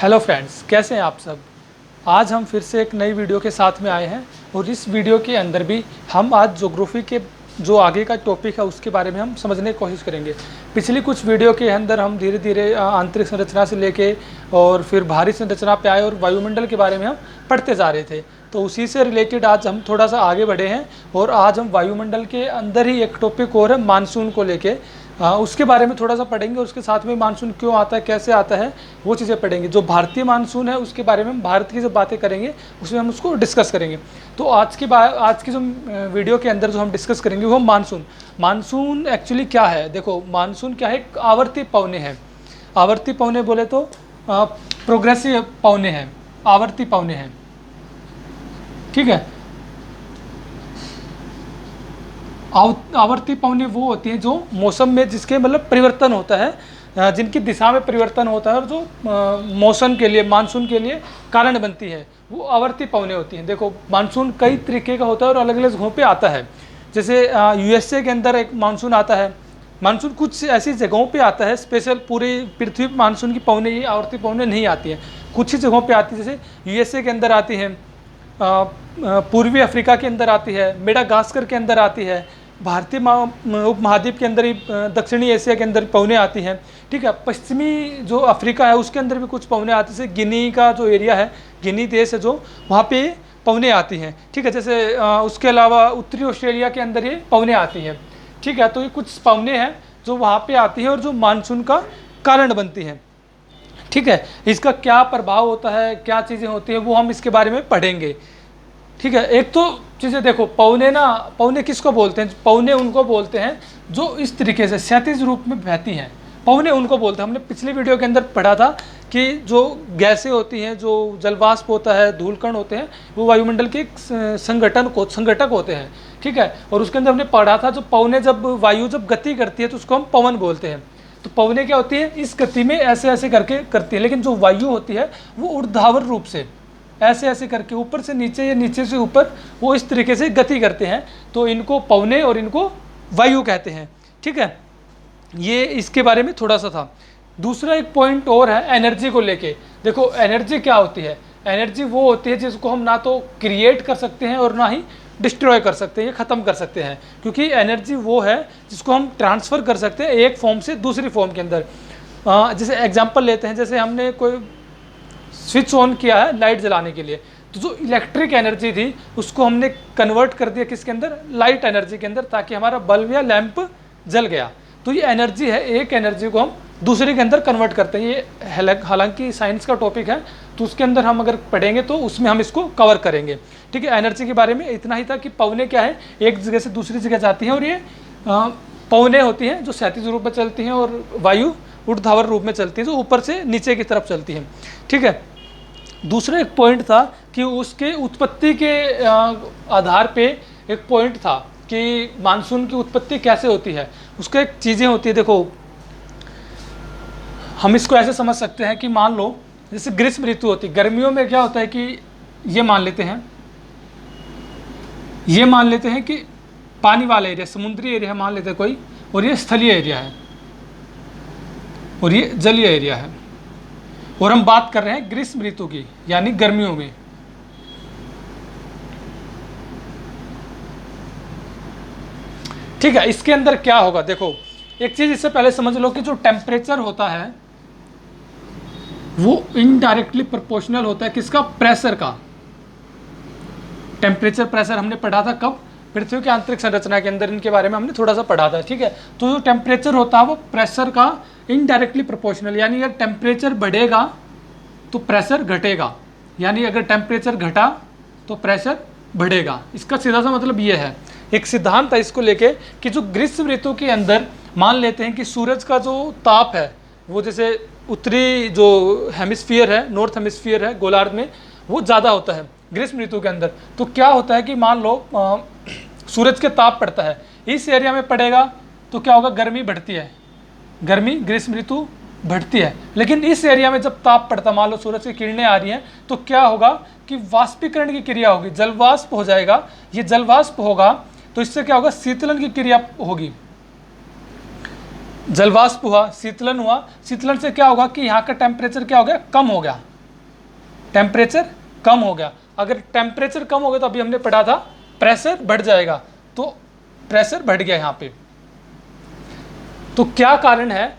Hello friends, कैसे हैं आप सब। आज हम फिर से एक नई वीडियो के साथ में आए हैं और इस वीडियो के अंदर भी हम आज ज्योग्राफी के जो आगे का टॉपिक है उसके बारे में हम समझने की कोशिश करेंगे। पिछली कुछ वीडियो के अंदर हम धीरे धीरे आंतरिक संरचना से लेके और फिर बाहरी संरचना पे आए और वायुमंडल के बारे में हम पढ़ते जा रहे थे। तो उसी से रिलेटेड आज हम थोड़ा सा आगे बढ़े हैं और आज हम वायुमंडल के अंदर ही एक टॉपिक और है मानसून को लेके, उसके बारे में थोड़ा सा पढ़ेंगे। उसके साथ में मानसून क्यों आता है, कैसे आता है, वो चीज़ें पढ़ेंगे। जो भारतीय मानसून है उसके बारे में हम भारत की जो बातें करेंगे उसमें हम उसको डिस्कस करेंगे। तो आज की जो वीडियो के अंदर जो हम डिस्कस करेंगे वो मानसून एक्चुअली क्या है। देखो, मानसून क्या है, एक आवर्ती पवने हैं। आवर्ती पवने बोले तो प्रोग्रेसिव पवने हैं, आवर्ती पवने हैं, ठीक है। आवर्ती पवनें वो होती हैं जो मौसम में जिसके मतलब परिवर्तन होता है, जिनकी दिशा में परिवर्तन होता है और जो मौसम के लिए, मानसून के लिए कारण बनती है, वो आवर्ती पवनें होती हैं। देखो, मानसून कई तरीके का होता है और अलग अलग जगहों पे आता है। जैसे यूएसए के अंदर एक मानसून आता है। मानसून कुछ ऐसी जगहों पे आता है स्पेशल, पूरी पृथ्वी पर मानसून की पवनें, ये आवर्ती पवनें नहीं आती हैं, कुछ ही जगहों पे आती है। जैसे यूएसए के अंदर आती हैं, पूर्वी अफ्रीका के अंदर आती है, मेडागास्कर के अंदर आती है, भारतीय उपमहाद्वीप के अंदर ही दक्षिणी एशिया के अंदर पवनें आती हैं, ठीक है। पश्चिमी जो अफ्रीका है उसके अंदर भी कुछ पवनें आती हैं। जैसे गिनी का जो एरिया है, गिनी देश है जो, वहाँ पे पवनें आती हैं, ठीक है। जैसे उसके अलावा उत्तरी ऑस्ट्रेलिया के अंदर ये पवनें आती हैं, ठीक है। तो ये कुछ पवनें हैं जो वहाँ पे आती हैं और जो मानसून का कारण बनती हैं, ठीक है। इसका क्या प्रभाव होता है, क्या चीज़ें होती हैं, वो हम इसके बारे में पढ़ेंगे, ठीक है। एक तो चीज़ें देखो, पवने किसको बोलते हैं। पवने उनको बोलते हैं जो इस तरीके से क्षैतिज रूप में बहती हैं, पवने उनको बोलते हैं। हमने पिछली वीडियो के अंदर पढ़ा था कि जो गैसें होती हैं, जो जलवाष्प होता है, धूलकण होते हैं, वो वायुमंडल के एक संघटक होते हैं, ठीक है। और उसके अंदर हमने पढ़ा था जो पवने, जब वायु जब गति करती है तो उसको हम पवन बोलते हैं। तो पवने क्या होती है, इस गति में ऐसे ऐसे करके करती है। लेकिन जो वायु होती है वो ऊर्ध्वाधर रूप से ऐसे ऐसे करके ऊपर से नीचे या नीचे से ऊपर वो इस तरीके से गति करते हैं। तो इनको पवने और इनको वायु कहते हैं, ठीक है। ये इसके बारे में थोड़ा सा था। दूसरा एक पॉइंट और है एनर्जी को लेके। देखो, एनर्जी क्या होती है। एनर्जी वो होती है जिसको हम ना तो क्रिएट कर सकते हैं और ना ही डिस्ट्रॉय कर सकते हैं, ये ख़त्म कर सकते हैं। क्योंकि एनर्जी वो है जिसको हम ट्रांसफ़र कर सकते हैं एक फॉर्म से दूसरी फॉर्म के अंदर। जैसे एग्जांपल लेते हैं, जैसे हमने कोई स्विच ऑन किया है लाइट जलाने के लिए, तो जो इलेक्ट्रिक एनर्जी थी उसको हमने कन्वर्ट कर दिया किसके अंदर, लाइट एनर्जी के अंदर, ताकि हमारा बल्ब या लैंप जल गया। तो ये एनर्जी है, एक एनर्जी को हम दूसरे के अंदर कन्वर्ट करते हैं। ये हालांकि साइंस का टॉपिक है, तो उसके अंदर हम अगर पढ़ेंगे तो उसमें हम इसको कवर करेंगे, ठीक है। एनर्जी के बारे में इतना ही था कि पवने क्या है, एक जगह से दूसरी जगह जाती हैं और ये पवने होती हैं जो क्षैतिज रूप में चलती हैं और वायु ऊर्ध्वाधर रूप में चलती है जो ऊपर से नीचे की तरफ चलती हैं, ठीक है। दूसरा एक पॉइंट था कि उसके उत्पत्ति के आधार पे एक पॉइंट था कि मानसून की उत्पत्ति कैसे होती है। उसके एक चीज़ें होती है। देखो, हम इसको ऐसे समझ सकते हैं कि मान लो जैसे ग्रीष्म ऋतु होती है, गर्मियों में क्या होता है कि ये मान लेते हैं कि पानी वाला एरिया, समुद्री एरिया मान लेते हैं कोई, और ये स्थलीय एरिया है और ये जलीय एरिया है। और हम बात कर रहे हैं ग्रीष्म ऋतु की, यानी गर्मियों में। ठीक है, इसके अंदर क्या होगा, देखो एक चीज इससे पहले समझ लो कि जो टेम्परेचर होता है वो इनडायरेक्टली प्रोपोर्शनल होता है किसका, प्रेशर का। टेम्परेचर प्रेशर हमने पढ़ा था कब, पृथ्वी के आंतरिक संरचना के अंदर, इनके बारे में हमने थोड़ा सा पढ़ा था, ठीक है। तो जो टेम्परेचर होता है वो प्रेशर का इनडायरेक्टली प्रोपोर्शनल, यानी अगर टेम्परेचर बढ़ेगा तो प्रेशर घटेगा, यानी अगर टेम्परेचर घटा तो प्रेशर बढ़ेगा। इसका सीधा सा मतलब ये है। एक सिद्धांत है इसको लेके कि जो ग्रीष्म ऋतु के अंदर मान लेते हैं कि सूरज का जो ताप है वो, जैसे उत्तरी जो हेमिस्फीयर है, नॉर्थ हेमिस्फीयर है गोलार्ध में, वो ज़्यादा होता है ग्रीष्म ऋतु के अंदर। तो क्या होता है कि मान लो सूरज के ताप पड़ता है, इस एरिया में पड़ेगा तो क्या होगा, गर्मी बढ़ती है, गर्मी ग्रीष्म ऋतु बढ़ती है। लेकिन इस एरिया में जब ताप पड़ता, मान लो सूरज की किरणें आ रही हैं, तो क्या होगा कि वाष्पीकरण की क्रिया होगी, जलवाष्प हो जाएगा। ये जलवाष्प होगा तो इससे क्या होगा, शीतलन की क्रिया होगी। जलवाष्प हुआ, शीतलन हुआ, शीतलन से क्या होगा कि यहाँ का टेम्परेचर क्या हो गया, कम हो गया, टेम्परेचर कम हो गया। अगर टेम्परेचर कम हो गया तो अभी हमने पढ़ा था प्रेशर बढ़ जाएगा, तो प्रेशर बढ़ गया यहाँ पे। तो क्या कारण है,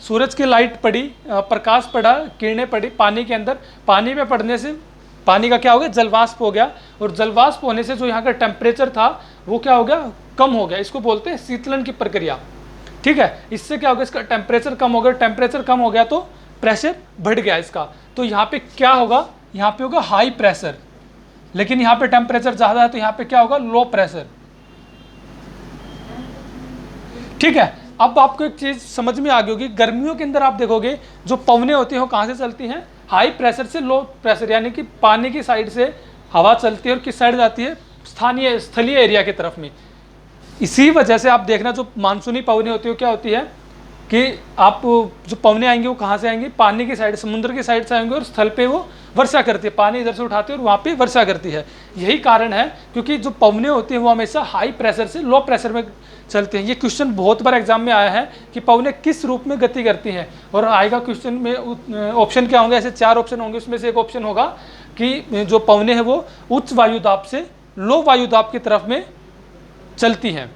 सूरज की लाइट पड़ी, प्रकाश पड़ा, किरणें पड़ी पानी के अंदर, पानी में पड़ने से पानी का क्या हो गया, जलवाष्प हो गया, और जलवाष्प होने से जो यहाँ का टेम्परेचर था वो क्या हो गया, कम हो गया। इसको बोलते हैं शीतलन की प्रक्रिया। ठीक है, इससे क्या हो गया, इसका टेम्परेचर कम हो गया, टेम्परेचर कम हो गया तो प्रेशर बढ़ गया इसका। तो यहाँ पे क्या होगा, यहाँ पे होगा हाई प्रेशर, लेकिन यहाँ पे टेम्परेचर ज़्यादा है तो यहाँ पे क्या होगा, लो प्रेशर। ठीक है, अब आपको एक चीज़ समझ में आ गई होगी, गर्मियों के अंदर आप देखोगे जो पवनें होती हैं वो कहाँ से चलती हैं, हाई प्रेशर से लो प्रेशर, यानी कि पानी की साइड से हवा चलती है और किस साइड जाती है, स्थलीय एरिया की तरफ में। इसी वजह से आप देखना जो मानसूनी पवनें होती है क्या होती है कि आप जो पवनें आएंगी वो कहाँ से आएंगी, पानी की साइड, समुद्र की साइड से आएंगे और स्थल पे वो वर्षा करती है, पानी इधर से उठाती है और वहाँ पे वर्षा करती है। यही कारण है क्योंकि जो पवनें होती हैं वो हमेशा हाई प्रेशर से लो प्रेशर में चलते हैं। ये क्वेश्चन बहुत बार एग्जाम में आया है कि पवनें किस रूप में गति करती हैं, और आएगा क्वेश्चन में ऑप्शन क्या होंगे, ऐसे 4 ऑप्शन होंगे, उसमें से एक ऑप्शन होगा कि जो पवनें हैं वो उच्च वायुदाब से लो वायुदाब की तरफ में चलती हैं।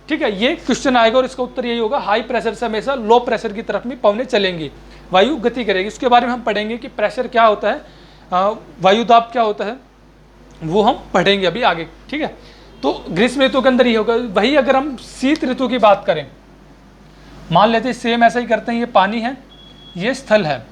ठीक है, ये क्वेश्चन आएगा और इसका उत्तर यही होगा, हाई प्रेशर से हमेशा लो प्रेशर की तरफ में पवनें चलेंगी, वायु गति करेगी। इसके बारे में हम पढ़ेंगे कि प्रेशर क्या होता है, वायुदाब क्या होता है, वो हम पढ़ेंगे अभी आगे। ठीक है, तो ग्रीष्म ऋतु के अंदर ही होगा। वही अगर हम शीत ऋतु की बात करें, मान लेते हैं सेम ऐसा ही करते हैं, ये पानी है, ये स्थल है।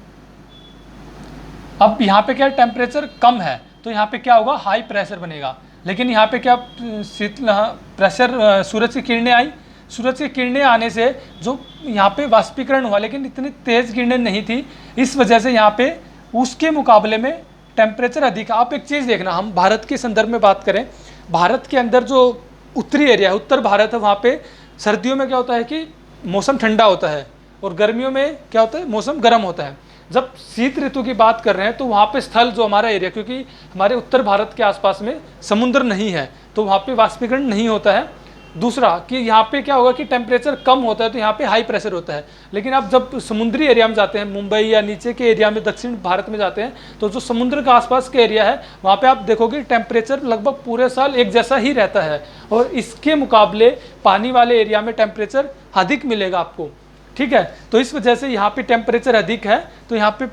अब यहाँ पे क्या टेम्परेचर कम है तो यहाँ पे क्या होगा, हाई प्रेशर बनेगा। लेकिन यहाँ पे क्या प्रेशर, सूरज की किरणें आई, सूरज की किरणें आने से जो यहाँ पे वाष्पीकरण हुआ, लेकिन इतनी तेज किरणें नहीं थी, इस वजह से यहाँ पे उसके मुकाबले में टेम्परेचर अधिक। आप एक चीज़ देखना, हम भारत के संदर्भ में बात करें, भारत के अंदर जो उत्तरी एरिया है, उत्तर भारत है, वहाँ पे सर्दियों में क्या होता है कि मौसम ठंडा होता है और गर्मियों में क्या होता है, मौसम गर्म होता है। जब शीत ऋतु की बात कर रहे हैं तो वहाँ पे स्थल जो हमारा एरिया, क्योंकि हमारे उत्तर भारत के आसपास में समुद्र नहीं है तो वहाँ पे वाष्पीकरण नहीं होता है। दूसरा कि यहाँ पे क्या होगा कि टेम्परेचर कम होता है तो यहाँ पे हाई प्रेशर होता है। लेकिन आप जब समुद्री एरिया में जाते हैं, मुंबई या नीचे के एरिया में, दक्षिण भारत में जाते हैं, तो जो समुद्र का आसपास के एरिया है वहाँ पे आप देखोगे टेम्परेचर लगभग पूरे साल एक जैसा ही रहता है, और इसके मुकाबले पानी वाले एरिया में टेम्परेचर अधिक मिलेगा आपको। ठीक है, तो इस वजह से यहाँ पे टेम्परेचर अधिक है तो यहाँ पे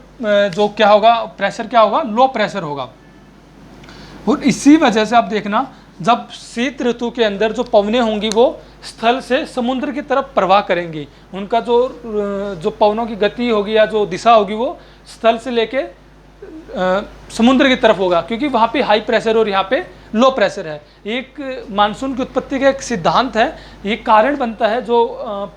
जो क्या होगा, प्रेशर क्या होगा, लो प्रेशर होगा। और इसी वजह से आप देखना जब शीत ऋतु के अंदर जो पवनें होंगी वो स्थल से समुद्र की तरफ प्रवाह करेंगी, उनका जो पवनों की गति होगी या जो दिशा होगी वो स्थल से लेके समुद्र की तरफ होगा, क्योंकि वहाँ पे हाई प्रेशर और यहाँ पे लो प्रेशर है। एक मानसून की उत्पत्ति का एक सिद्धांत है, ये कारण बनता है जो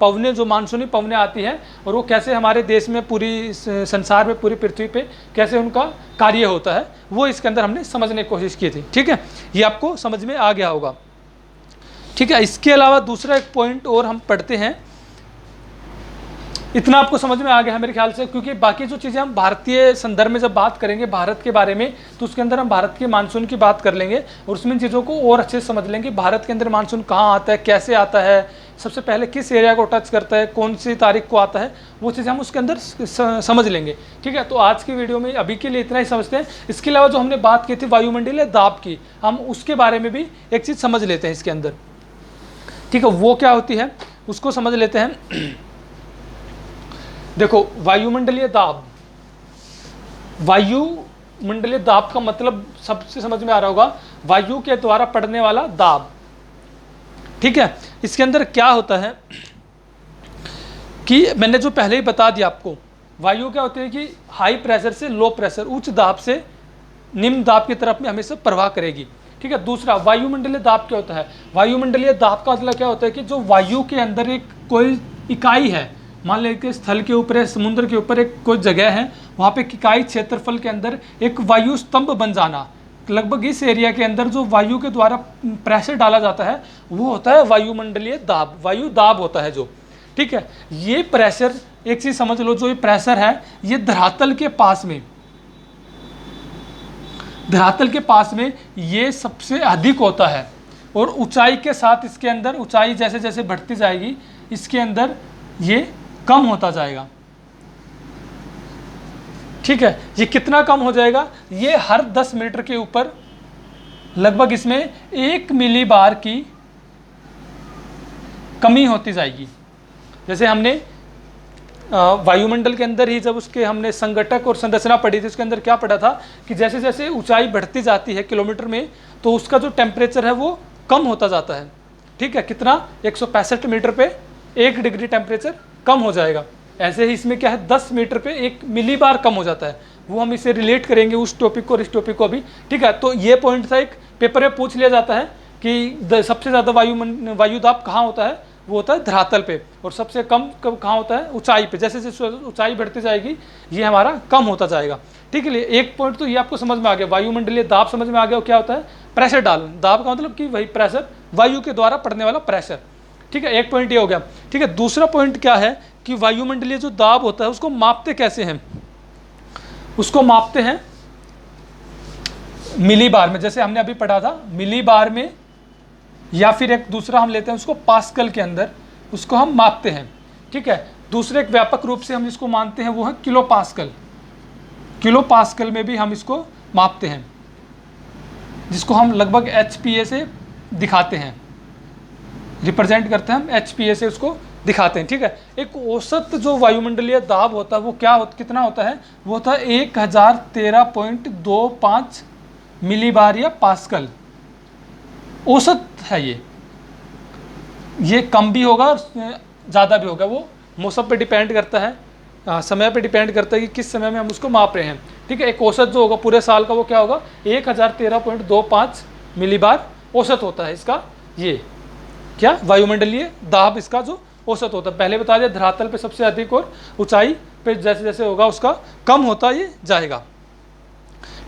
पवनें, जो मानसूनी पवनें आती हैं और वो कैसे हमारे देश में, पूरी संसार में, पूरी पृथ्वी पे कैसे उनका कार्य होता है, वो इसके अंदर हमने समझने की कोशिश की थी। ठीक है, ये आपको समझ में आ गया होगा। ठीक है, इसके अलावा दूसरा एक पॉइंट और हम पढ़ते हैं, इतना आपको समझ में आ गया है मेरे ख्याल से, क्योंकि बाकी जो चीज़ें हम भारतीय संदर्भ में जब बात करेंगे भारत के बारे में तो उसके अंदर हम भारत के मानसून की बात कर लेंगे और उसमें चीज़ों को और अच्छे से समझ लेंगे। भारत के अंदर मानसून कहाँ आता है, कैसे आता है, सबसे पहले किस एरिया को टच करता है, कौन सी तारीख को आता है, वो चीज़ें हम उसके अंदर समझ लेंगे। ठीक है, तो आज की वीडियो में अभी के लिए इतना ही समझते हैं। इसके अलावा जो हमने बात की थी वायुमंडलीय दाब की, हम उसके बारे में भी एक चीज़ समझ लेते हैं इसके अंदर। ठीक है, वो क्या होती है उसको समझ लेते हैं। देखो, वायुमंडलीय दाब, वायुमंडलीय दाब का मतलब सबसे समझ में आ रहा होगा, वायु के द्वारा पड़ने वाला दाब। ठीक है, इसके अंदर क्या होता है कि मैंने जो पहले ही बता दिया आपको, वायु क्या होती है कि हाई प्रेशर से लो प्रेशर, उच्च दाब से निम्न दाब की तरफ में हमेशा प्रवाह करेगी। ठीक है, दूसरा वायुमंडलीय दाब क्या होता है, वायुमंडलीय दाब का मतलब क्या होता है कि जो वायु के अंदर एक कोई इकाई है, मान लीजिए स्थल के ऊपर है, समुद्र के ऊपर एक कोई जगह है, वहाँ पे इकाई क्षेत्रफल के अंदर एक वायु स्तंभ बन जाना, लगभग इस एरिया के अंदर जो वायु के द्वारा प्रेशर डाला जाता है वो होता है वायुमंडलीय दाब, वायु दाब होता है जो। ठीक है, ये प्रेशर, एक चीज़ समझ लो, जो ये प्रेशर है ये धरातल के पास में, धरातल के पास में ये सबसे अधिक होता है, और ऊंचाई के साथ इसके अंदर, ऊंचाई जैसे जैसे बढ़ती जाएगी इसके अंदर ये कम होता जाएगा। ठीक है, ये कितना कम हो जाएगा, ये हर 10 मीटर के ऊपर लगभग इसमें 1 मिली बार की कमी होती जाएगी। जैसे हमने वायुमंडल के अंदर ही जब उसके हमने संगठक और संरचना पढ़ी थी, उसके अंदर क्या पढ़ा था कि जैसे जैसे ऊंचाई बढ़ती जाती है किलोमीटर में, तो उसका जो टेम्परेचर है वो कम होता जाता है। ठीक है, कितना, 165 मीटर पे 1 डिग्री टेम्परेचर कम हो जाएगा। ऐसे ही इसमें क्या है, 10 मीटर पे 1 मिली बार कम हो जाता है। वो हम इसे रिलेट करेंगे उस टॉपिक को और इस टॉपिक को भी। ठीक है, तो ये पॉइंट था, एक पेपर में पूछ लिया जाता है कि सबसे ज़्यादा वायुदाब कहाँ होता है, वो होता है धरातल पे, और सबसे कम कहाँ होता है, ऊंचाई पे। जैसे जैसे ऊंचाई बढ़ती जाएगी ये हमारा कम होता जाएगा। ठीक है, एक पॉइंट तो ये आपको समझ में आ गया, वायुमंडलीय दाब समझ में आ गया। क्या होता है, प्रेशर डाल, दाब का मतलब कि वही प्रेशर, वायु के द्वारा पड़ने वाला प्रेशर। ठीक है, एक पॉइंट ये हो गया। ठीक है, दूसरा पॉइंट क्या है कि वायुमंडलीय जो दाब होता है उसको मापते कैसे हैं, उसको मापते हैं मिली बार में, जैसे हमने अभी पढ़ा था मिली बार में, या फिर एक दूसरा हम लेते हैं उसको पास्कल के अंदर, उसको हम मापते हैं। ठीक है, दूसरे एक व्यापक रूप से हम जिसको मानते हैं वो है किलो पास्कल। किलो पास्कल में भी हम इसको मापते हैं, जिसको हम लगभग एचपीए से दिखाते हैं, रिप्रेजेंट करते हैं हम एचपीए से, उसको दिखाते हैं। ठीक है, एक औसत जो वायुमंडलीय दाब होता है वो कितना होता है, वो होता है 1013.25 मिली बार या पास्कल। औसत है ये कम भी होगा और ज़्यादा भी होगा, वो मौसम पे डिपेंड करता है, समय पे डिपेंड करता है कि किस समय में हम उसको माप रहे हैं। ठीक है, एक औसत जो होगा पूरे साल का वो क्या होगा, 1013.25 मिली बार औसत होता है इसका, ये क्या वायुमंडलीय दाब इसका जो औसत होता है। पहले बता दिया धरातल पे सबसे अधिक और ऊंचाई पे जैसे जैसे होगा उसका कम होता ये जाएगा।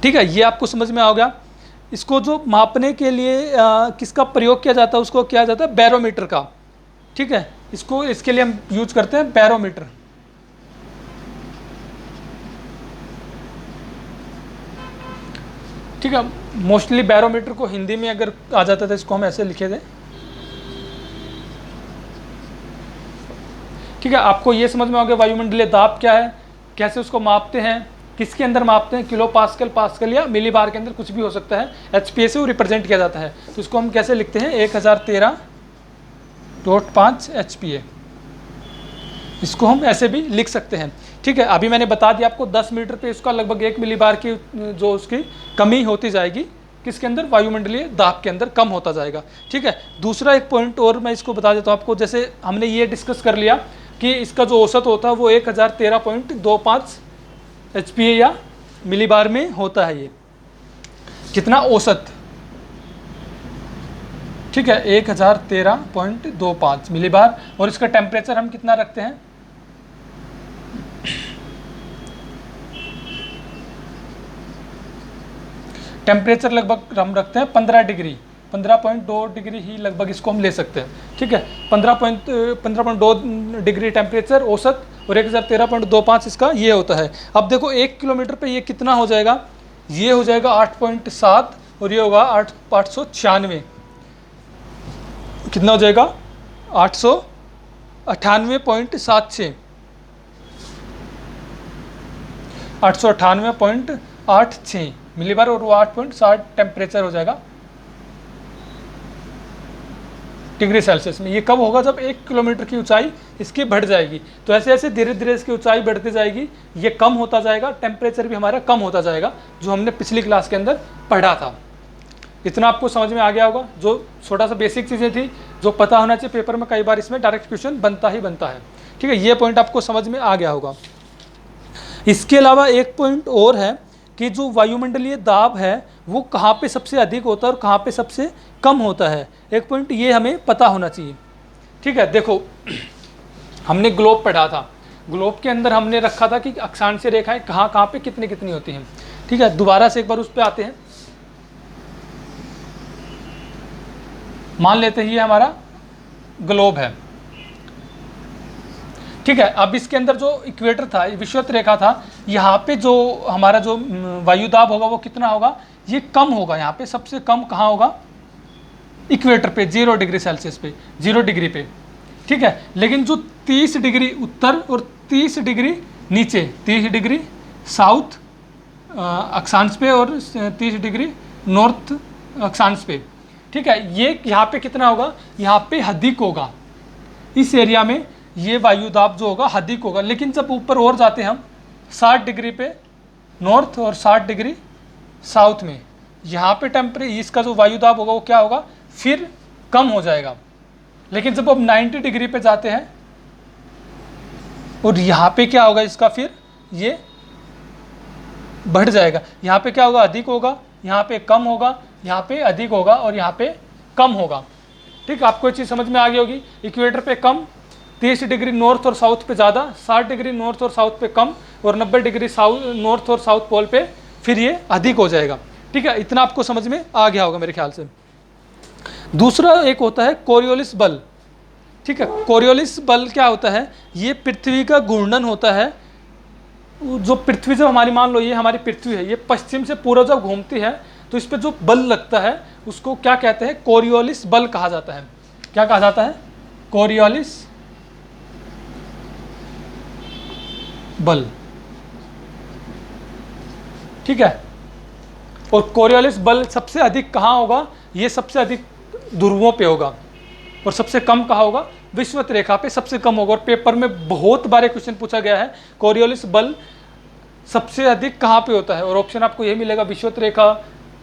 ठीक है, ये आपको समझ में आ गया। इसको जो मापने के लिए किसका प्रयोग किया जाता है, उसको किया जाता है बैरोमीटर का। ठीक है, इसके लिए हम यूज करते हैं बैरोमीटर। ठीक है, मोस्टली बैरोमीटर को हिंदी में अगर आ जाता था इसको हम ऐसे लिखे थे। ठीक है, आपको ये समझ में आ गया वायुमंडलीय दाब क्या है, कैसे उसको मापते हैं, किसके अंदर मापते हैं, किलो पास्कल, पास्कल या मिली बार के अंदर कुछ भी हो सकता है, एचपीए से वो रिप्रेजेंट किया जाता है। तो इसको हम कैसे लिखते हैं, 1013.5 एचपीए, इसको हम ऐसे भी लिख सकते हैं। ठीक है, अभी मैंने बता दिया आपको 10 मीटर पे इसका लगभग 1 मिली बार की जो उसकी कमी होती जाएगी, किसके अंदर, वायुमंडलीय दाब के अंदर कम होता जाएगा। ठीक है, दूसरा एक पॉइंट और मैं इसको बता देता हूँ आपको। जैसे हमने ये डिस्कस कर लिया कि इसका जो औसत होता है वो 1013.25 एचपीए या मिली बार में होता है, ये कितना औसत। ठीक है, 1013.25 मिली बार, और इसका टेम्परेचर हम कितना रखते हैं, टेम्परेचर लगभग हम रखते हैं 15 डिग्री, 15.2 डिग्री ही लगभग इसको हम ले सकते हैं। ठीक है, 15.2 डिग्री टेम्परेचर औसत, और 1013.25 इसका ये होता है। अब देखो 1 किलोमीटर पे ये कितना हो जाएगा, ये हो जाएगा 8.7, और ये होगा 896, कितना हो जाएगा, 898.76, 898.86 मिली बार, और वो 8.7 टेम्परेचर हो जाएगा डिग्री सेल्सियस में। ये कब होगा, जब 1 किलोमीटर की ऊंचाई इसकी बढ़ जाएगी। तो ऐसे ऐसे धीरे धीरे इसकी ऊंचाई बढ़ती जाएगी, ये कम होता जाएगा, टेम्परेचर भी हमारा कम होता जाएगा, जो हमने पिछली क्लास के अंदर पढ़ा था। इतना आपको समझ में आ गया होगा, जो छोटा सा बेसिक चीज़ें थी जो पता होना चाहिए, पेपर में कई बार इसमें डायरेक्ट क्वेश्चन बनता ही बनता है। ठीक है, ये पॉइंट आपको समझ में आ गया होगा। इसके अलावा एक पॉइंट और है कि जो वायुमंडलीय दाब है वो कहाँ पे सबसे अधिक होता है और कहाँ पे सबसे कम होता है। एक पॉइंट ये हमें पता होना चाहिए। ठीक है, देखो हमने ग्लोब पढ़ा था, ग्लोब के अंदर हमने रखा था कि अक्षांश रेखाएं कहाँ कहाँ पे कितनी कितनी होती हैं। ठीक है, दोबारा से एक बार उस पर आते हैं। मान लेते हैं ये हमारा ग्लोब है। ठीक है, अब इसके अंदर जो इक्वेटर था, विषुवत रेखा था, यहाँ पे जो हमारा जो वायुदाब होगा वो कितना होगा, ये कम होगा। यहाँ पे सबसे कम कहाँ होगा, इक्वेटर पे, 0 डिग्री सेल्सियस पे, 0 डिग्री पे। ठीक है, लेकिन जो 30 डिग्री उत्तर और 30 डिग्री नीचे, 30 डिग्री साउथ अक्षांश पे और 30 डिग्री नॉर्थ अक्षांश पे। ठीक है, ये यहाँ पे कितना होगा, यहाँ पे अधिक होगा, इस एरिया में ये वायुदाब जो होगा अधिक होगा। लेकिन जब ऊपर और जाते हैं हम 60 डिग्री पे नॉर्थ और 60 डिग्री साउथ में, यहाँ पे इसका जो वायुदाब होगा वो क्या होगा, फिर कम हो जाएगा। लेकिन जब हम 90 डिग्री पे जाते हैं और यहाँ पे क्या होगा, इसका फिर ये बढ़ जाएगा। यहाँ पे क्या होगा, अधिक होगा, यहाँ पे कम होगा, यहाँ पे अधिक होगा और यहाँ पे कम होगा। ठीक, आपको ये चीज़ समझ में आ गई होगी। इक्वेटर पे कम, 30 डिग्री नॉर्थ और साउथ पे ज़्यादा, 60 डिग्री नॉर्थ और साउथ पे कम, और 90 डिग्री नॉर्थ और साउथ पोल पे फिर ये अधिक हो जाएगा। ठीक है, इतना आपको समझ में आ गया होगा मेरे ख्याल से। दूसरा एक होता है कोरियोलिस बल। ठीक है, कोरियोलिस बल क्या होता है, ये पृथ्वी का घूर्णन होता है। जो पृथ्वी जब हमारी, मान लो ये हमारी पृथ्वी है, ये पश्चिम से पूर्व जब घूमती है तो इस पर जो बल लगता है उसको क्या कहते हैं, कोरियोलिस बल कहा जाता है। क्या कहा जाता है, कोरियोलिस बल। ठीक है, और कोरियोलिस बल सबसे अधिक कहाँ होगा, ये सबसे अधिक ध्रुवों पे होगा और सबसे कम कहाँ होगा, विषुवत रेखा पे सबसे कम होगा। और पेपर में बहुत बारे क्वेश्चन पूछा गया है, कोरियोलिस बल सबसे अधिक कहाँ पे होता है, और ऑप्शन आपको यही मिलेगा, विषुवत रेखा,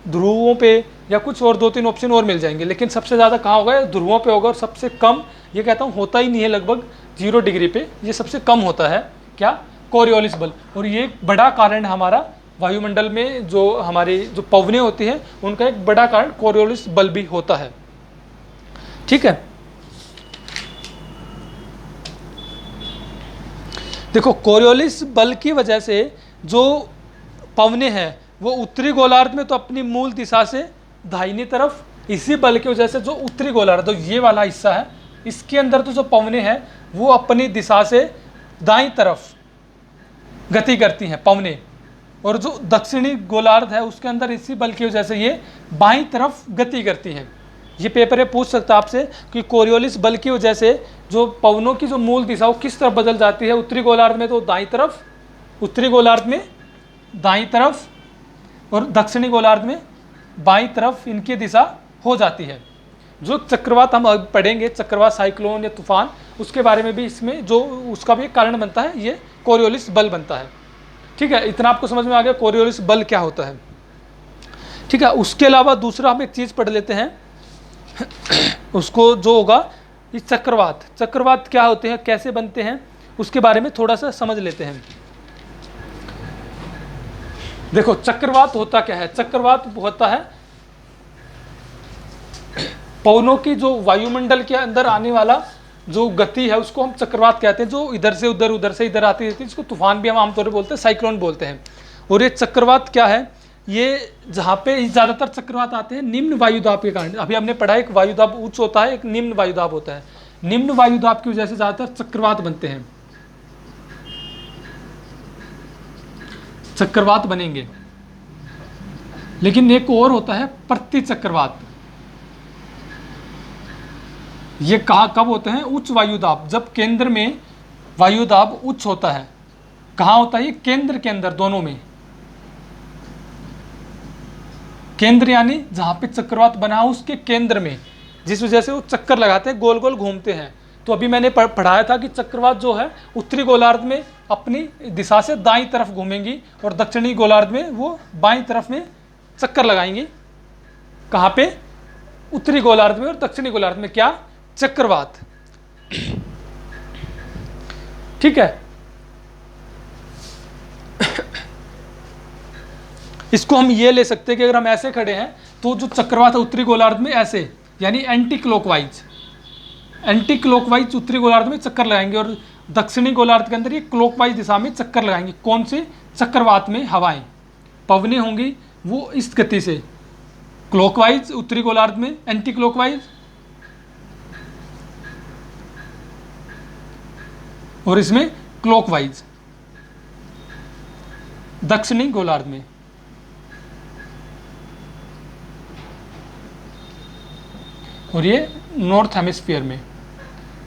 ध्रुवों पे, या कुछ और 2-3 ऑप्शन और मिल जाएंगे। लेकिन सबसे ज़्यादा कहाँ होगा, ध्रुवों पे होगा, और सबसे कम ये कहता हूँ होता ही नहीं है, लगभग 0 डिग्री पे ये सबसे कम होता है। क्या, कोरियोलिस बल। और ये एक बड़ा कारण हमारा वायुमंडल में जो हमारी जो पवनें होती हैं उनका एक बड़ा कारण कोरियोलिस बल भी होता है। ठीक है, देखो कोरियोलिस बल की वजह से जो पवनें हैं वो उत्तरी गोलार्ध में तो अपनी मूल दिशा से दाहिनी तरफ, इसी बल की वजह से जो उत्तरी गोलार्ध, तो ये वाला हिस्सा है, इसके अंदर तो जो पवनें हैं वो अपनी दिशा से दाईं तरफ गति करती हैं पवनें, और जो दक्षिणी गोलार्ध है उसके अंदर इसी बल की वजह से ये बाईं तरफ गति करती हैं। ये पेपर में पूछ सकता है आपसे कि कोरियोलिस बल की वजह से जो पवनों की जो मूल दिशा वो किस तरफ बदल जाती है, उत्तरी गोलार्ध में तो दाईं तरफ, उत्तरी गोलार्ध में दाईं तरफ, और दक्षिणी गोलार्ध में बाईं तरफ इनकी दिशा हो जाती है। जो चक्रवात हम अब पढ़ेंगे, चक्रवात, साइक्लोन या तूफान, उसके बारे में भी इसमें जो उसका भी एक कारण बनता है, ये कोरियोलिस बल बनता है। ठीक है, इतना आपको समझ में आ गया कोरियोलिस बल क्या होता है। ठीक है, उसके अलावा दूसरा हम एक चीज़ पढ़ लेते हैं, उसको जो होगा इस चक्रवात, चक्रवात क्या होते हैं, कैसे बनते हैं, उसके बारे में थोड़ा सा समझ लेते हैं। देखो चक्रवात होता क्या है, चक्रवात होता है पवनों की जो वायुमंडल के अंदर आने वाला जो गति है उसको हम चक्रवात कहते हैं, जो इधर से उधर, उधर से इधर आती रहती है, इसको तूफान भी हम आमतौर पर बोलते हैं, साइक्लोन बोलते हैं। और ये चक्रवात क्या है, ये जहाँ पे ज़्यादातर चक्रवात आते हैं निम्न वायुदाब के कारण। अभी हमने पढ़ा, एक वायुदाब उच्च होता है, एक निम्न वायुदाब होता है। निम्न वायुदाब की वजह से ज़्यादातर चक्रवात बनते हैं, चक्रवात बनेंगे। लेकिन एक और होता है प्रति चक्रवात। ये कब होते हैं, उच्च वायुदाब, जब केंद्र में वायुदाब उच्च होता है। कहाँ होता है ये, केंद्र के अंदर, दोनों में। केंद्र यानी जहाँ पे चक्रवात बना हो उसके केंद्र में, जिस वजह से वो चक्कर लगाते हैं, गोल गोल घूमते हैं। तो अभी मैंने पढ़ाया था कि चक्रवात जो है उत्तरी गोलार्ध में अपनी दिशा से दाईं तरफ घूमेंगी और दक्षिणी गोलार्ध में वो बाईं तरफ में चक्कर लगाएंगी। कहाँ पे, उत्तरी गोलार्ध में और दक्षिणी गोलार्ध में। क्या, चक्रवात। ठीक है, इसको हम ये ले सकते हैं कि अगर हम ऐसे खड़े हैं तो जो चक्रवात है उत्तरी गोलार्ध में ऐसे, यानी एंटी क्लॉकवाइज, एंटी क्लॉकवाइज उत्तरी गोलार्ध में चक्कर लगाएंगे और दक्षिणी गोलार्ध के अंदर ये क्लॉकवाइज दिशा में चक्कर लगाएंगे। कौन से चक्रवात में, हवाएं, पवनें होंगी वो इस गति से, क्लॉकवाइज उत्तरी गोलार्ध में, एंटी क्लॉकवाइज, और इसमें क्लॉकवाइज दक्षिणी गोलार्ध में। और ये नॉर्थ हेमिस्फीयर में,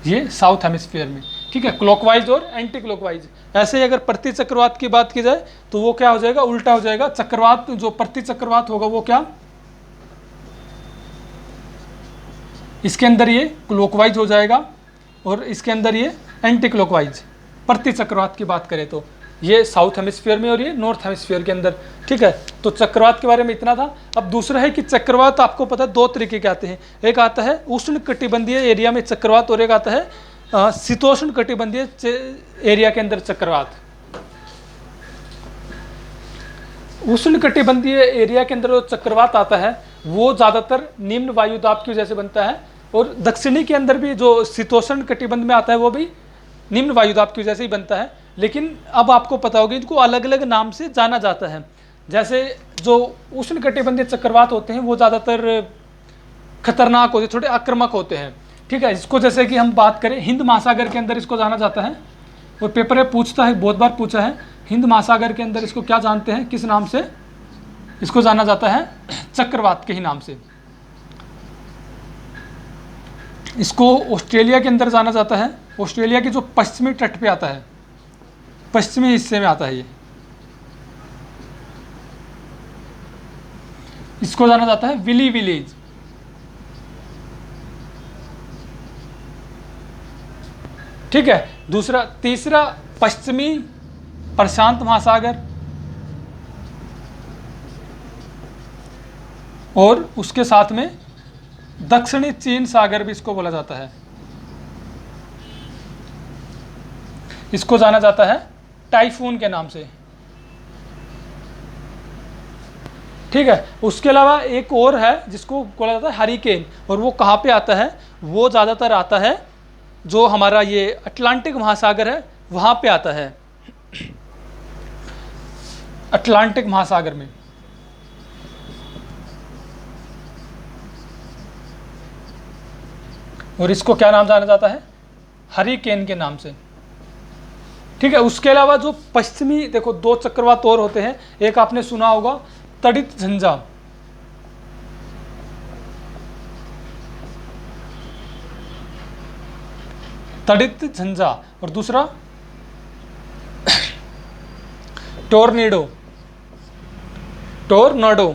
ये साउथ हेमिस्फीयर में। ठीक है, क्लॉकवाइज और एंटी क्लॉकवाइज। ऐसे ही अगर प्रति चक्रवात की बात की जाए तो वो क्या हो जाएगा, उल्टा हो जाएगा। चक्रवात जो प्रति चक्रवात होगा वो क्या, इसके अंदर ये क्लॉकवाइज हो जाएगा और इसके अंदर ये एंटी क्लॉकवाइज, प्रति चक्रवात की बात करें तो। ये साउथ हेमिस्फीयर में और ये नॉर्थ हेमिस्फीयर के अंदर। ठीक है, तो चक्रवात के बारे में इतना था। अब दूसरा है कि चक्रवात आपको पता है दो तरीके के आते हैं, एक आता है उष्ण कटिबंधीय एरिया में चक्रवात और एक आता है शीतोष्ण कटिबंधीय एरिया के अंदर चक्रवात। उष्ण कटिबंधीय एरिया के अंदर जो चक्रवात आता है वो ज़्यादातर निम्न वायुदाब की वजह से बनता है, और दक्षिणी के अंदर भी जो शीतोष्ण कटिबंध में आता है वो भी निम्न वायुदाब की वजह से ही बनता है। लेकिन अब आपको पता होगा इनको अलग अलग नाम से जाना जाता है। जैसे जो उष्ण कटिबंधीय चक्रवात होते हैं वो ज़्यादातर खतरनाक होते हैं, थोड़े आक्रामक होते हैं। ठीक है, इसको जैसे कि हम बात करें हिंद महासागर के अंदर इसको जाना जाता है, और पेपर में पूछता है, बहुत बार पूछा है, हिंद महासागर के अंदर इसको क्या जानते हैं, किस नाम से इसको जाना जाता है, चक्रवात के ही नाम से। इसको ऑस्ट्रेलिया के अंदर जाना जाता है, ऑस्ट्रेलिया के जो पश्चिमी तट पे आता है, पश्चिमी हिस्से में आता है ये, इसको जाना जाता है विली विलेज। ठीक है, दूसरा तीसरा पश्चिमी प्रशांत महासागर, और उसके साथ में दक्षिणी चीन सागर भी इसको बोला जाता है, इसको जाना जाता है टाइफून के नाम से। ठीक है, उसके अलावा एक और है जिसको बोला जाता है हरिकेन, और वो कहाँ पे आता है, वो ज़्यादातर आता है जो हमारा ये अटलांटिक महासागर है वहाँ पे आता है, अटलांटिक महासागर में। और इसको क्या नाम जाना जाता है, हरिकेन के नाम से। ठीक है, उसके अलावा जो पश्चिमी, देखो दो चक्रवात और होते हैं, एक आपने सुना होगा तड़ित झंझा, तड़ित झंझा, और दूसरा टोर्नेडो, टोर्नाडो।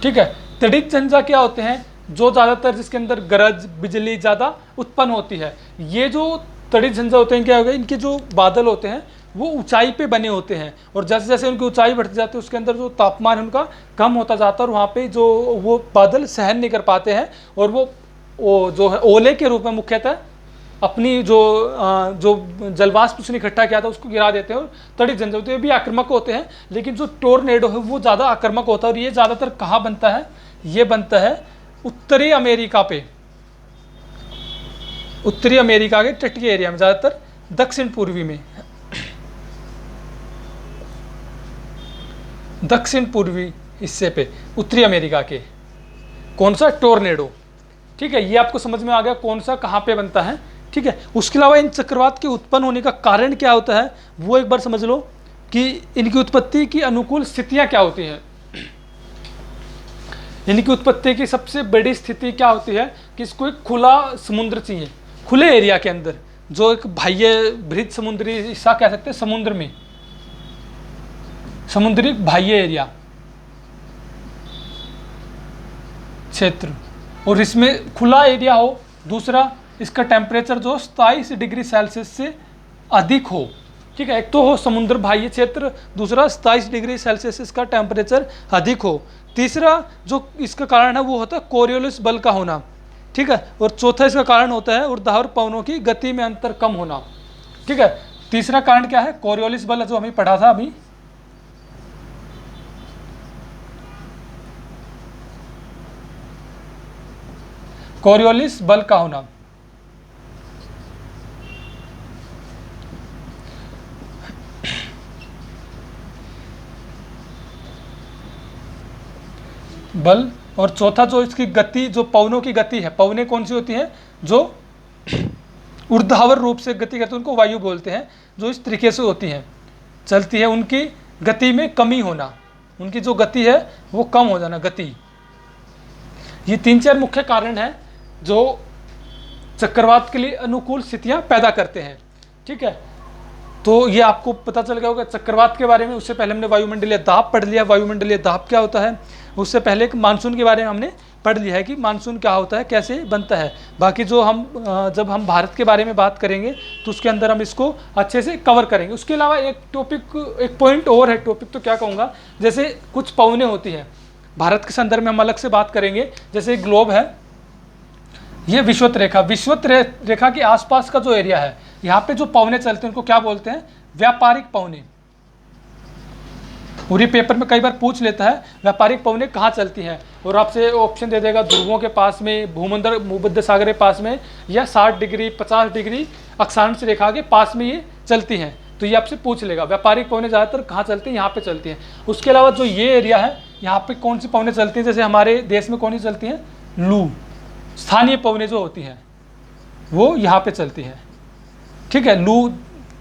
ठीक है, तड़ित झंझा क्या होते हैं, जो ज़्यादातर जिसके अंदर गरज बिजली ज़्यादा उत्पन्न होती है। ये जो तड़ित झंझा होते हैं क्या हो गया, इनके जो बादल होते हैं वो ऊंचाई पे बने होते हैं, और जैसे जैसे उनकी ऊंचाई बढ़ती जाती है उसके अंदर जो तापमान है उनका कम होता जाता है, और वहाँ पे जो वो बादल सहन नहीं कर पाते हैं, और वो जो है ओले के रूप में मुख्यतः अपनी जो जलवाष्प उसने इकट्ठा किया था उसको गिरा देते हैं, और तड़ित झंझा होते हैं, ये भी आक्रामक होते हैं। लेकिन जो टोर्नेडो है वो ज़्यादा आक्रामक होता है, और ये ज़्यादातर कहाँ बनता है, ये बनता है उत्तरी अमेरिका पे, उत्तरी अमेरिका के तटीय एरिया में, ज़्यादातर दक्षिण पूर्वी में, दक्षिण पूर्वी हिस्से पे उत्तरी अमेरिका के। कौन सा, टोर्नेडो। ठीक है, ये आपको समझ में आ गया कौन सा कहाँ पे बनता है। ठीक है, उसके अलावा इन चक्रवात के उत्पन्न होने का कारण क्या होता है वो एक बार समझ लो कि इनकी उत्पत्ति की अनुकूल स्थितियाँ क्या होती हैं। इनकी उत्पत्ति की सबसे बड़ी स्थिति क्या होती है कि इसको एक खुला समुद्र चाहिए, खुले एरिया के अंदर, जो एक बाह्य बृहद समुद्री हिस्सा कह सकते हैं, समुद्र में समुद्री बाह्य एरिया क्षेत्र, और इसमें खुला एरिया हो। दूसरा, इसका टेम्परेचर जो 27 डिग्री सेल्सियस से अधिक हो। ठीक है, एक तो हो समुद्र बाह्य क्षेत्र, दूसरा 27 डिग्री सेल्सियस इसका टेम्परेचर अधिक हो। तीसरा जो इसका कारण है वो होता है कोरियोलिस बल का होना। ठीक है, और चौथा इसका कारण होता है ऊर्ध्वाधर पवनों की गति में अंतर कम होना। ठीक है, तीसरा कारण क्या है, कोरियोलिस बल, जो हमें पढ़ा था अभी। कोरियोलिस बल का होना। बल, और चौथा जो इसकी गति, जो पवनों की गति है, पवनें कौन सी होती हैं, जो ऊर्ध्वाधर रूप से गति करते हैं उनको वायु बोलते हैं, जो इस तरीके से होती हैं, चलती है, उनकी गति में कमी होना, उनकी जो गति है वो कम हो जाना, गति। ये 3-4 मुख्य कारण हैं जो चक्रवात के लिए अनुकूल स्थितियां पैदा करते हैं। ठीक है, तो ये आपको पता चल गया होगा चक्रवात के बारे में। उससे पहले हमने वायुमंडलीय दाब पढ़ लिया, वायुमंडलीय दाब क्या होता है। उससे पहले एक मानसून के बारे में हमने पढ़ लिया है कि मानसून क्या होता है, कैसे बनता है। बाकी जो हम जब हम भारत के बारे में बात करेंगे तो उसके अंदर हम इसको अच्छे से कवर करेंगे। उसके अलावा एक टॉपिक, एक पॉइंट और है, टॉपिक तो क्या कहूँगा, जैसे कुछ पवनें होती हैं भारत के संदर्भ में हम अलग से बात करेंगे। जैसे ग्लोब है, ये विषुवत रेखा, विषुवत रेखा के आसपास का जो एरिया है, यहाँ पे जो पवनें चलते हैं उनको क्या बोलते हैं, व्यापारिक पवनें। पूरी पेपर में कई बार पूछ लेता है व्यापारिक पवनें कहाँ चलती हैं, और आपसे ऑप्शन दे देगा ध्रुवों के पास में, भूमध्य सागर के पास में, या 60 डिग्री 50 डिग्री अक्षांश रेखा के पास में ये चलती हैं। तो ये आपसे पूछ लेगा व्यापारिक पवनें ज़्यादातर कहाँ चलती हैं, यहाँ पे चलती हैं। उसके अलावा जो ये एरिया है यहाँ पे कौन सी पवनें चलती हैं, जैसे हमारे देश में कौन सी चलती हैं, लू, स्थानीय पवनें जो होती हैं वो यहाँ पे चलती हैं। ठीक है, लू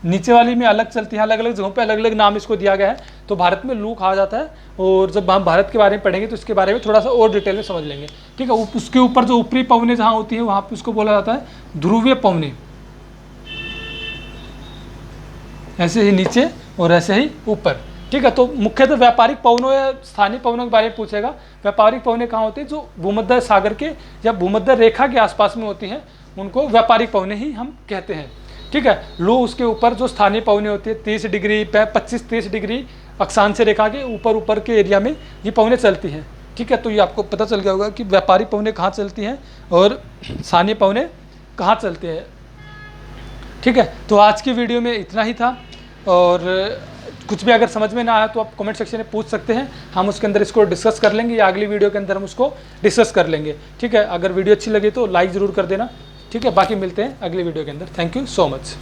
नीचे वाली में अलग चलती है, अलग अलग जगहों पे अलग अलग नाम इसको दिया गया है। तो भारत में लू कहा जाता है, और जब हम भारत के बारे में पढ़ेंगे तो इसके बारे में थोड़ा सा और डिटेल में समझ लेंगे। ठीक है, उसके ऊपर जो ऊपरी पवनें जहाँ होती है वहाँ पे उसको बोला जाता है ध्रुवीय पवनें, ऐसे ही नीचे और ऐसे ही ऊपर। ठीक है, तो मुख्यतः व्यापारिक पवनों या स्थानीय पवनों के बारे में पूछेगा। व्यापारिक पवनें कहाँ होती है, जो भूमध्य सागर के या भूमध्य रेखा के आसपास में होती हैं उनको व्यापारिक पवनें ही हम कहते हैं। ठीक है, लो उसके ऊपर जो स्थानीय पवनें होती है 30 डिग्री 25-30 डिग्री अक्षांश रेखा के ऊपर के एरिया में ये पवनें चलती हैं। ठीक है, तो ये आपको पता चल गया होगा कि व्यापारिक पवनें कहाँ चलती हैं और स्थानीय पवनें कहाँ चलती हैं। ठीक है, तो आज की वीडियो में इतना ही था, और कुछ भी अगर समझ में ना आया तो आप कमेंट सेक्शन में पूछ सकते हैं, हम उसके अंदर इसको डिस्कस कर लेंगे, या अगली वीडियो के अंदर हम उसको डिस्कस कर लेंगे। ठीक है, अगर वीडियो अच्छी लगी तो लाइक ज़रूर कर देना। ठीक है, बाकी मिलते हैं अगली वीडियो के अंदर। Thank you so much.